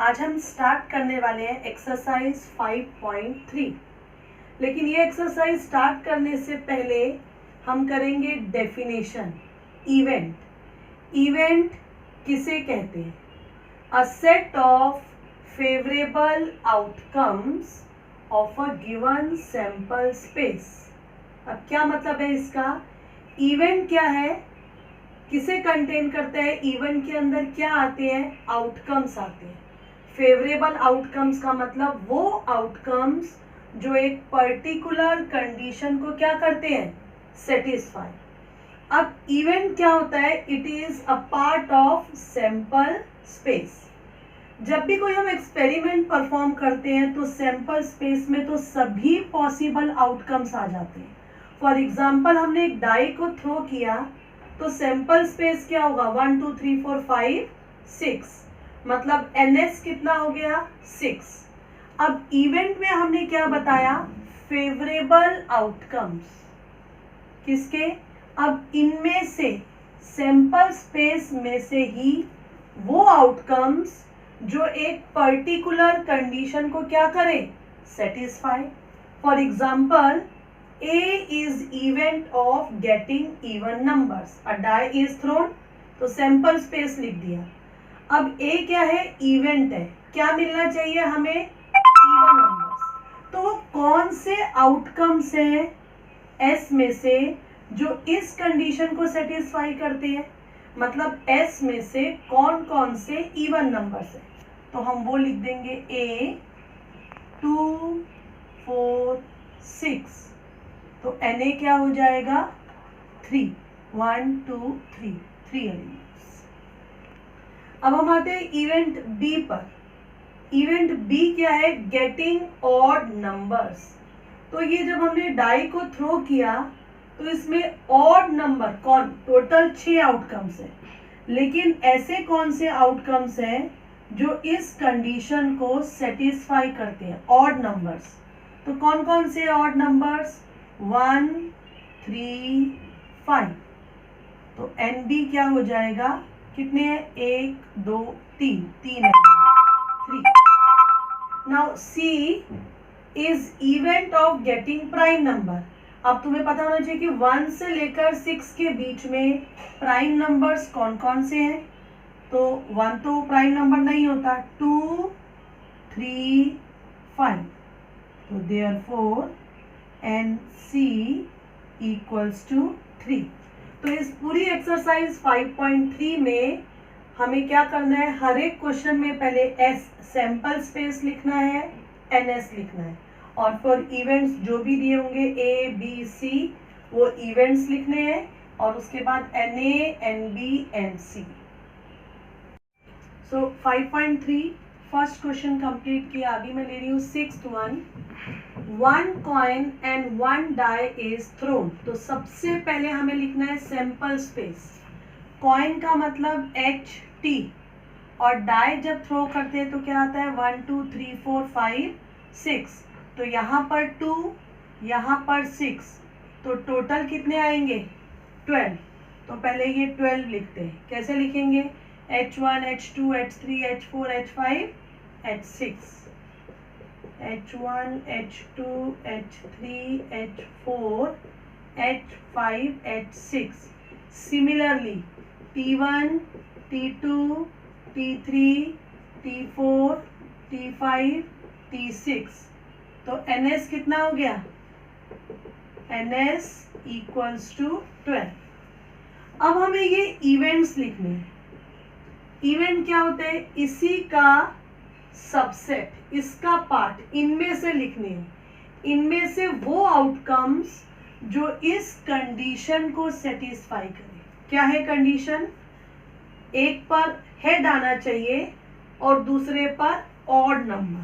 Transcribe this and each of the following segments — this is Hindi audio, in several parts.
आज हम स्टार्ट करने वाले हैं एक्सरसाइज 5.3। लेकिन ये एक्सरसाइज स्टार्ट करने से पहले हम करेंगे डेफिनेशन। इवेंट किसे कहते हैं? A set of favourable outcomes of a given sample space. अब क्या मतलब है इसका? इवेंट क्या है, किसे कंटेन करता है? इवेंट के अंदर क्या आते हैं? आउटकम्स आते हैं। फेवरेबल आउटकम्स का मतलब वो आउटकम्स जो एक पर्टिकुलर कंडीशन को क्या करते हैं? सेटिस्फाई। अब इवेंट क्या होता है? It is a part of sample space. जब भी कोई हम एक्सपेरिमेंट परफॉर्म करते हैं तो सैंपल स्पेस में तो सभी पॉसिबल आउटकम्स आ जाते हैं। फॉर एग्जाम्पल, हमने एक डाई को थ्रो किया तो सैंपल स्पेस क्या होगा? 1 2 3 4 5 6, मतलब NS कितना हो गया? 6। अब इवेंट में हमने क्या बताया? Favourable outcomes. किसके? अब इनमें से सैंपल स्पेस में से ही वो आउटकम्स जो एक पर्टिकुलर कंडीशन को क्या करें? Satisfy. For example, A is event of getting even numbers. A die is thrown, तो सैंपल स्पेस लिख दिया। अब A क्या है? इवेंट है। क्या मिलना चाहिए हमें? Even numbers. तो वो कौन से आउटकम्स हैं S में से जो इस कंडीशन को सेटिस्फाई करते हैं? मतलब S में से कौन कौन से इवन नंबर्स हैं? तो हम वो लिख देंगे A 2 4 6। तो Na क्या हो जाएगा? 3। 1 2 3 3 एलिमेंट्स। अब हम आते हैं इवेंट बी पर। इवेंट बी क्या है? Getting odd numbers. तो ये जब हमने डाई को थ्रो किया तो इसमें ऑड नंबर कौन? टोटल 6 आउटकम्स है। लेकिन ऐसे कौन से आउटकम्स हैं जो इस कंडीशन को सेटिस्फाई करते हैं? Odd numbers. तो कौन कौन से ऑड नंबर्स? 1 3 5। तो NB क्या हो जाएगा? कितने हैं? 1 2 3 3 3। Now C is event of getting prime number. अब तुम्हें पता होना चाहिए कि 1 से लेकर 6 के बीच में प्राइम नंबर्स कौन कौन से हैं। तो 1 तो प्राइम नंबर नहीं होता। 2 3 5। तो देयरफॉर NC इक्वल्स टू 3। तो इस पूरी एक्सरसाइज 5.3 में हमें क्या करना है? हर एक क्वेश्चन में पहले S सैंपल स्पेस लिखना है, NS लिखना है, और फिर इवेंट्स जो भी दिए होंगे A B C वो इवेंट्स लिखने हैं, और उसके बाद NA NB NC। सो 5.3 फर्स्ट क्वेश्चन कंप्लीट किया। अभी मैं ले रही हूँ 6th one. 1 coin and 1 die is thrown। तो सबसे पहले हमें लिखना है सैंपल स्पेस। कॉइन का मतलब HT, और डाई जब थ्रो करते हैं तो क्या आता है? 1 2 3 4 5 6। तो यहाँ पर 2, यहाँ पर 6, तो टोटल कितने आएंगे? 12। तो पहले ये 12 लिखते हैं। कैसे लिखेंगे? H1 H2 H3 H4 H5 H6। H1 H2 H3 H4 H5 H6। Similarly, T1 T2 T3 T4 T5 T6। तो NS कितना हो गया? NS equals to 12। अब हमें ये इवेंट्स लिखने हैं। इवेंट क्या होते हैं? इसी का सबसेट, इसका पार्ट, इनमें से लिखने हैं। इनमें से वो आउटकम्स जो इस कंडीशन को सेटिस्फाई करें। क्या है कंडीशन? एक पर हेड आना चाहिए और दूसरे पर ऑड नंबर।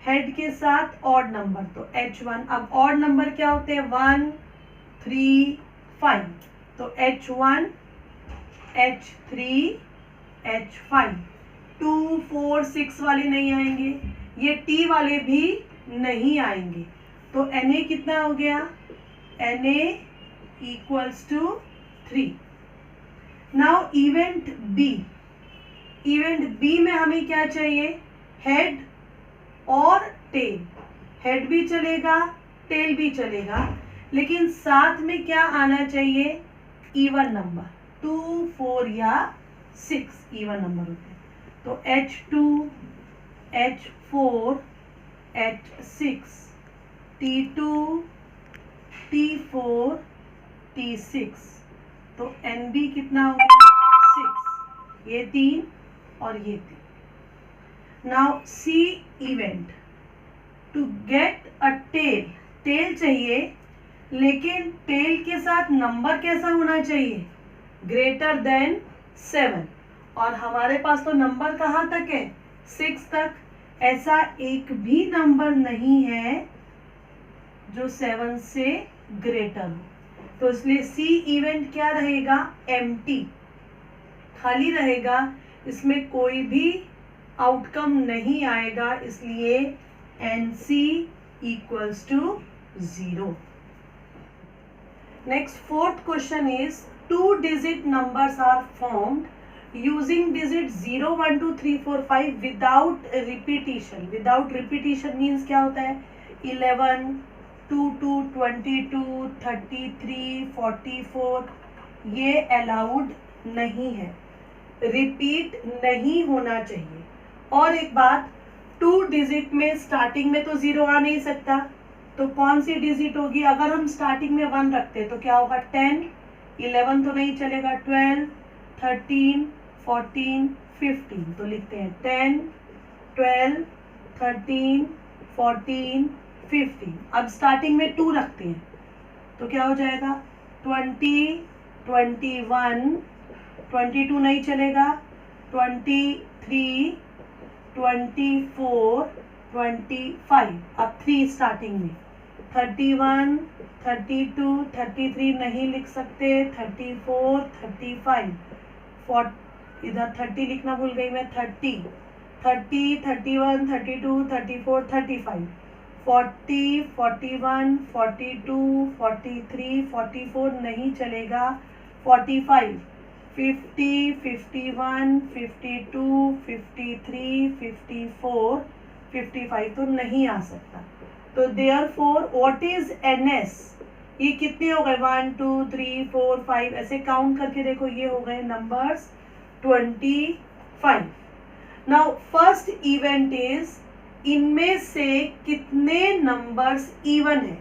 हेड के साथ ऑड नंबर, तो H1। अब ऑड नंबर क्या होते हैं? 1 3 5। तो H1 H3 H5। 2 4 6 वाले नहीं आएंगे, ये T वाले भी नहीं आएंगे। तो Na कितना हो गया? Na equals to 3। Now event B। Event B में हमें क्या चाहिए, हेड और टेल। हेड भी चलेगा, टेल भी चलेगा, लेकिन साथ में क्या आना चाहिए, इवन नंबर, 2, 4 या 6 इवन नंबर होते हैं। तो H2, H4, H6, T2, T4, T6। तो NB कितना हो गया, 6, ये 3 और ये 3। Now C event, to get a tail, tail चाहिए, लेकिन टेल के साथ नंबर कैसा होना चाहिए, ग्रेटर देन 7, और हमारे पास तो नंबर कहाँ तक है, 6 तक। ऐसा एक भी नंबर नहीं है जो 7 से ग्रेटर हो, तो इसलिए सी इवेंट क्या रहेगा, एम्प्टी, खाली रहेगा, इसमें कोई भी आउटकम नहीं आएगा, इसलिए NC equals to 0। Next fourth question is 2 digit numbers are formed using digit 0, 1, 2, 3, 4, 5 without repetition. Without repetition means क्या होता है, 11, 2, 2, 22, 33, 44, ये अलाउड नहीं है, रिपीट नहीं होना चाहिए। और एक बात, 2 डिजिट में स्टार्टिंग में तो 0 आ नहीं सकता, तो कौन सी डिजिट होगी, अगर हम स्टार्टिंग में 1 रखते हैं तो क्या होगा, 10, 11 तो नहीं चलेगा, 12, 13, 14, 15, तो लिखते हैं 10, 12, 13, 14, 15। अब स्टार्टिंग में 2 रखते हैं तो क्या हो जाएगा, 20, 21, 22 नहीं चलेगा, 23, 24, 25। अब 3 स्टार्टिंग में, 31, 32, 33 नहीं लिख सकते, 34, 35, 40, इधर 30 लिखना भूल गई मैं, 30, 31, 32, 34, 35, 40, 41, 42, 43, 44 नहीं चलेगा, 45, 50, 51, 52, 53, 54, 55 तो नहीं आ सकता। तो therefore what is NS, ये कितने हो गए, 1, 2, 3, 4, 5, ऐसे काउंट करके देखो, ये हो गए numbers 25। Now first event is, इनमें से कितने नंबर्स इवन है।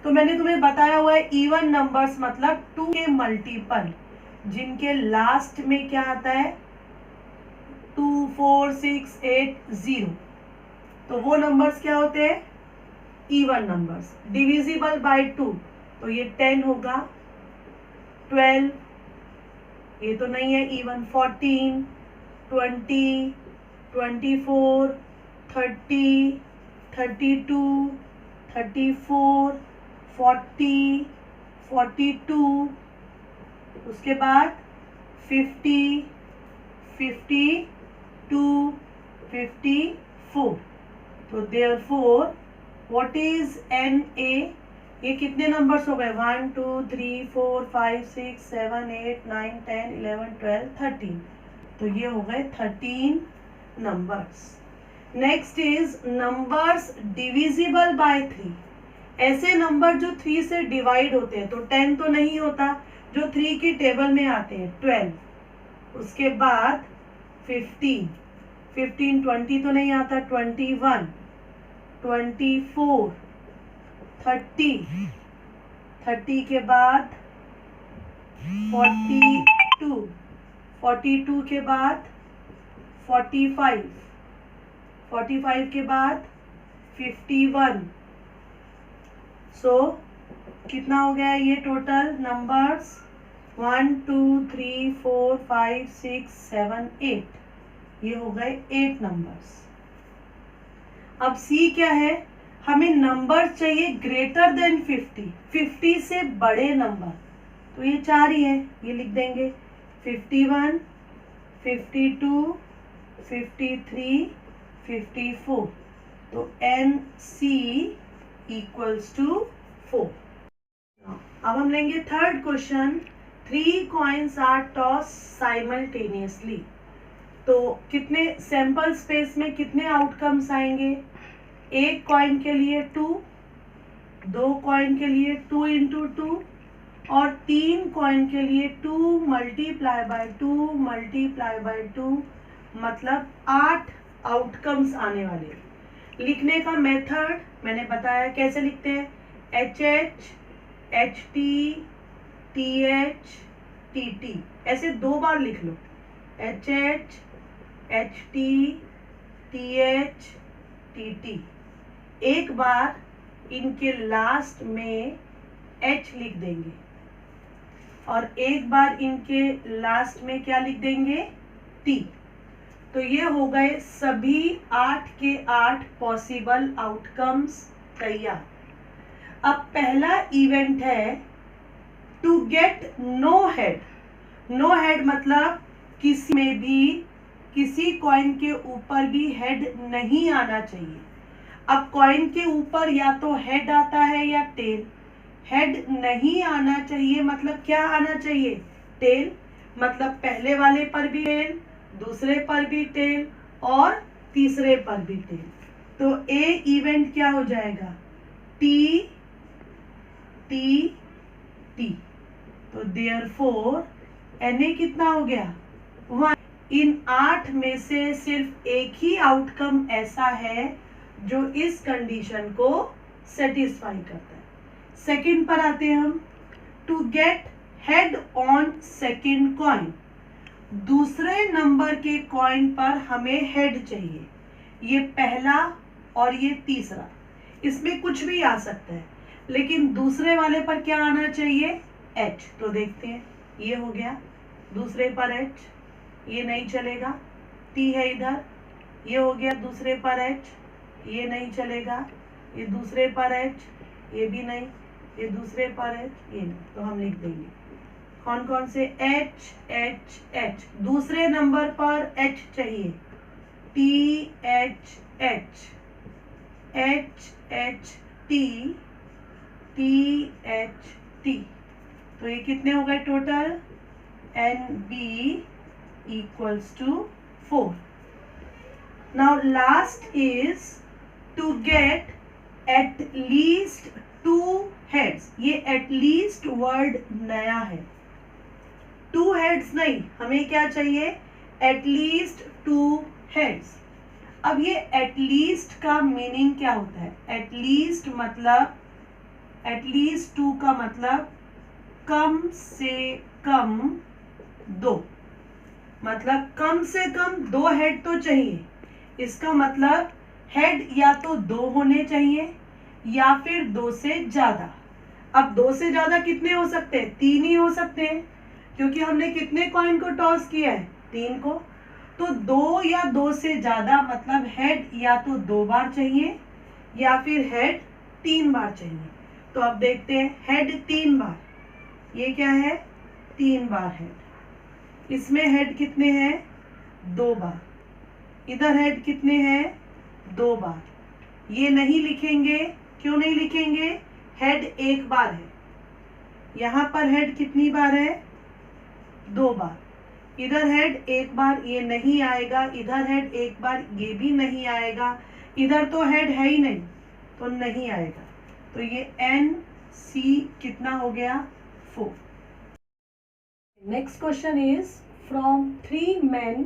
तो मैंने तुम्हें बताया हुआ है, इवन नंबर्स मतलब 2 के मल्टीपल, जिनके लास्ट में क्या आता है, 2, 4, 6, 8, 0, तो वो नंबर्स क्या होते हैं, इवन नंबर्स। डिविजिबल बाय 2, तो ये 10 होगा, 12, ये तो नहीं है इवन, 14, 20, 24, 30, 32, 34, 40, 42, उसके बाद 50, 52, 54। तो therefore what is NA, ये कितने नंबर्स हो गए, 1, 2, 3, 4, 5, 6, 7, 8, 9, 10, 11, 12, 13, तो ये हो गए 13 numbers. Next is numbers divisible by 3, ऐसे नंबर जो 3 से डिवाइड होते हैं, तो 10 तो नहीं होता, जो 3 की टेबल में आते हैं, 12, उसके बाद 15, 15, 20 तो नहीं आता, 21, 24, 30, 30 के बाद 42, 42 के बाद 45, 45 के बाद 51। सो कितना हो गया ये टोटल नंबर्स, 1, 2, 3, 4, 5, 6, 7, 8, ये हो गए 8 नंबर्स। अब सी क्या है, हमें नंबर चाहिए ग्रेटर देन 50, 50 से बड़े नंबर, तो ये 4 ही है, ये लिख देंगे, 51, 52, 53, 54, तो NC इक्वल्स टू 4। अब हम लेंगे third question, 3 coins are toss simultaneously. तो कितने सैंपल स्पेस में कितने आउटकम्स आएंगे? एक कॉइन के लिए 2, 2 कॉइन के लिए 2 इंटू 2 और 3 कॉइन के लिए 2 मल्टीप्लाई बाय 2 मल्टीप्लाई बाय 2, मतलब 8 आउटकम्स आने वाले। लिखने का मेथड मैंने बताया, कैसे लिखते हैं? HH HT TH TT, ऐसे 2 बार लिख लो। HH HT TH TT, एक बार इनके लास्ट में H लिख देंगे और एक बार इनके लास्ट में क्या लिख देंगे? T। तो ये हो गए सभी 8 के 8 पॉसिबल आउटकम्स तैयार। अब पहला इवेंट है to get no head. No head मतलब किसी में भी, किसी कॉइन के ऊपर भी हेड नहीं आना चाहिए। अब कॉइन के ऊपर या तो हेड आता है या टेल। हेड नहीं आना चाहिए मतलब क्या आना चाहिए? टेल। मतलब पहले वाले पर भी टेल, दूसरे पर भी टेल और तीसरे पर भी टेल। तो ए इवेंट क्या हो जाएगा? T T T. तो देयरफॉर एन कितना हो गया? 1। इन 8 में से सिर्फ एक ही आउटकम ऐसा है जो इस कंडीशन को सेटिस्फाई करता है। सेकंड पर आते हैं हम। To get head on second coin, दूसरे नंबर के कॉइन पर हमें हेड चाहिए। ये पहला और ये तीसरा, इसमें कुछ भी आ सकता है, लेकिन दूसरे वाले पर क्या आना चाहिए? H। तो देखते हैं, ये हो गया दूसरे पर H, ये नहीं चलेगा। T है इधर, ये हो गया दूसरे पर H, ये नहीं चलेगा। ये दूसरे पर H, ये भी नहीं। ये दूसरे पर H, ये नहीं। तो हम लिख देंगे कौन कौन से? H H H। दूसरे नंबर पर H चाहिए, T H H H H T T H T। तो ये कितने हो गए total? NB equals to 4. Now last is to get at least 2 heads. ये at least वर्ड नया है, 2 heads नहीं, हमें क्या चाहिए? at least 2 heads। अब ये at least का मीनिंग क्या होता है? at least मतलब, at least 2 का मतलब कम से कम 2, मतलब कम से कम 2 हेड तो चाहिए। इसका मतलब हेड या तो 2 होने चाहिए या फिर 2 से ज्यादा। अब 2 से ज्यादा कितने हो सकते हैं? 3 ही हो सकते हैं, क्योंकि हमने कितने कॉइन को टॉस किया है? 3 को। तो 2 या 2 से ज्यादा मतलब हेड या तो 2 बार चाहिए या फिर हेड 3 बार चाहिए। तो अब देखते हैं, हेड 3 बार, ये क्या है? 3 बार हेड। इसमें हेड कितने हैं? 2 बार। इधर हेड कितने हैं? 2 बार। ये नहीं लिखेंगे, क्यों नहीं लिखेंगे? हेड 1 बार है। यहाँ पर हेड कितनी बार है? 2 बार। इधर हेड 1 बार, ये नहीं आएगा। इधर हेड 1 बार, ये भी नहीं आएगा। इधर तो हेड है ही नहीं, तो नहीं आएगा। तो ये NC कितना हो गया? 4। Next question is from 3 men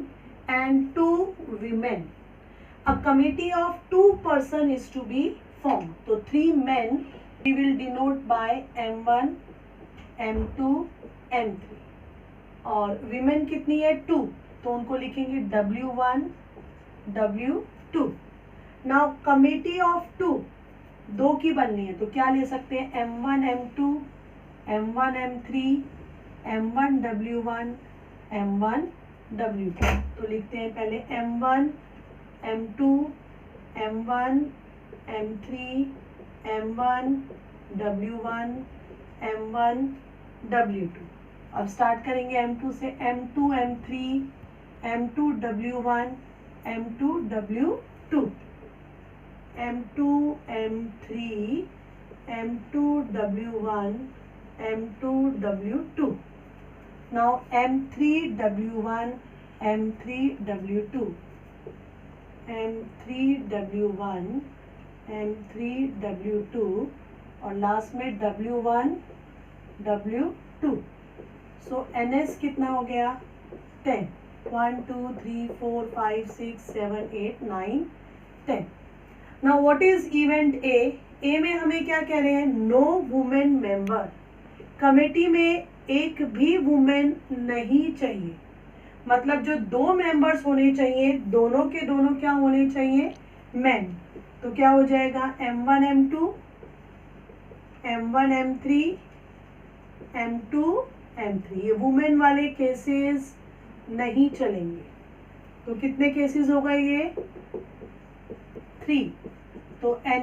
and 2 women. A committee of 2 person is to be formed. So 3 men we will denote by M1, M2, M3. और women कितनी है? 2, तो उनको लिखेंगे W1, W2. Now committee of 2, 2 की बननी है, तो क्या ले सकते हैं? M1, M2, M1, M3, M1 W1, M1 W2। तो लिखते हैं पहले M1, M2, M1, M3, M1 W1, M1 W2। अब स्टार्ट करेंगे M2 से। M2 M3, M2 W1, M2 W2, M2 M3, M2 W1, M2 W2। Now M3 W1, M3W2, M3W1, M3W2 और लास्ट में W1, W2। सो NS कितना हो गया 10। 1 2 3 4 5 6 7 8 9 10। Now what is event A में हमें क्या कह रहे हैं, नो वुमेन मेंबर। कमेटी में एक भी वुमेन नहीं चाहिए, मतलब जो 2 मेंबर्स होने चाहिए दोनों के दोनों क्या होने चाहिए, मैन। तो क्या हो जाएगा M1 M2, M1 M3, M2 M3। ये वुमेन वाले केसेस नहीं चलेंगे। तो कितने केसेस हो गए ये 3। तो Na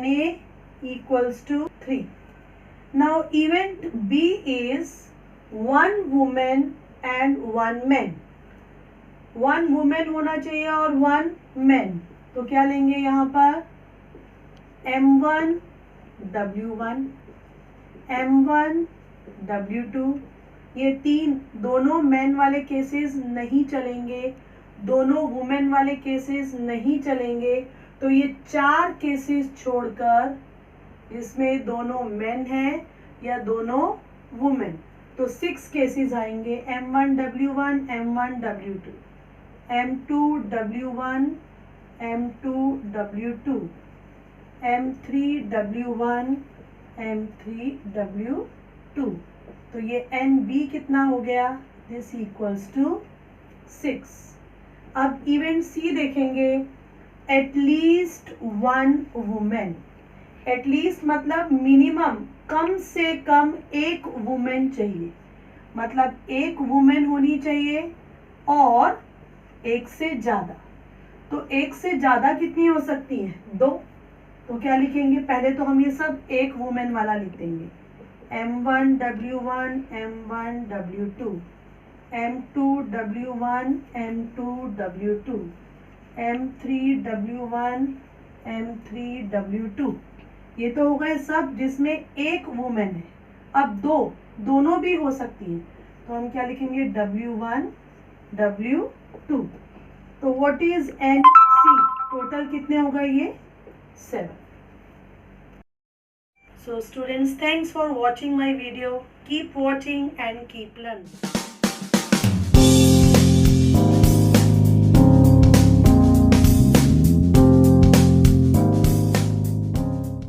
equals to 3। Now event B is 1 woman and 1 man। 1 woman होना चाहिए और 1 man। तो क्या लेंगे यहाँ पर M1 W1, M1 W2। ये 3 दोनों मैन वाले केसेस नहीं चलेंगे, दोनों वुमेन वाले केसेस नहीं चलेंगे। तो ये 4 केसेस छोड़कर जिसमें दोनों मैन हैं या दोनों वुमेन, तो 6 केसेस आएंगे। M1 W1, M1 W2, M2 W1, M2 W2, M3 W1, M3 W2। तो ये NB कितना हो गया, दिस इक्वल्स टू 6। अब इवेंट C देखेंगे, एटलीस्ट 1 वुमेन। एटलीस्ट मतलब मिनिमम, कम से कम एक वुमेन चाहिए, मतलब एक वुमेन होनी चाहिए और एक से ज़्यादा। तो एक से ज़्यादा कितनी हो सकती है 2। तो क्या लिखेंगे, पहले तो हम ये सब एक वुमेन वाला लिख देंगे। M1 W1, M1 W2, M2 W1, M2 W2, M3 W1, M3 W2। ये तो हो गए सब जिसमें एक वुमेन है। अब दोनों भी हो सकती है, तो हम क्या लिखेंगे W1, W2। तो व्हाट इज NC, टोटल कितने हो गए ये 7। So students, thanks for watching my video. Keep watching and keep learning.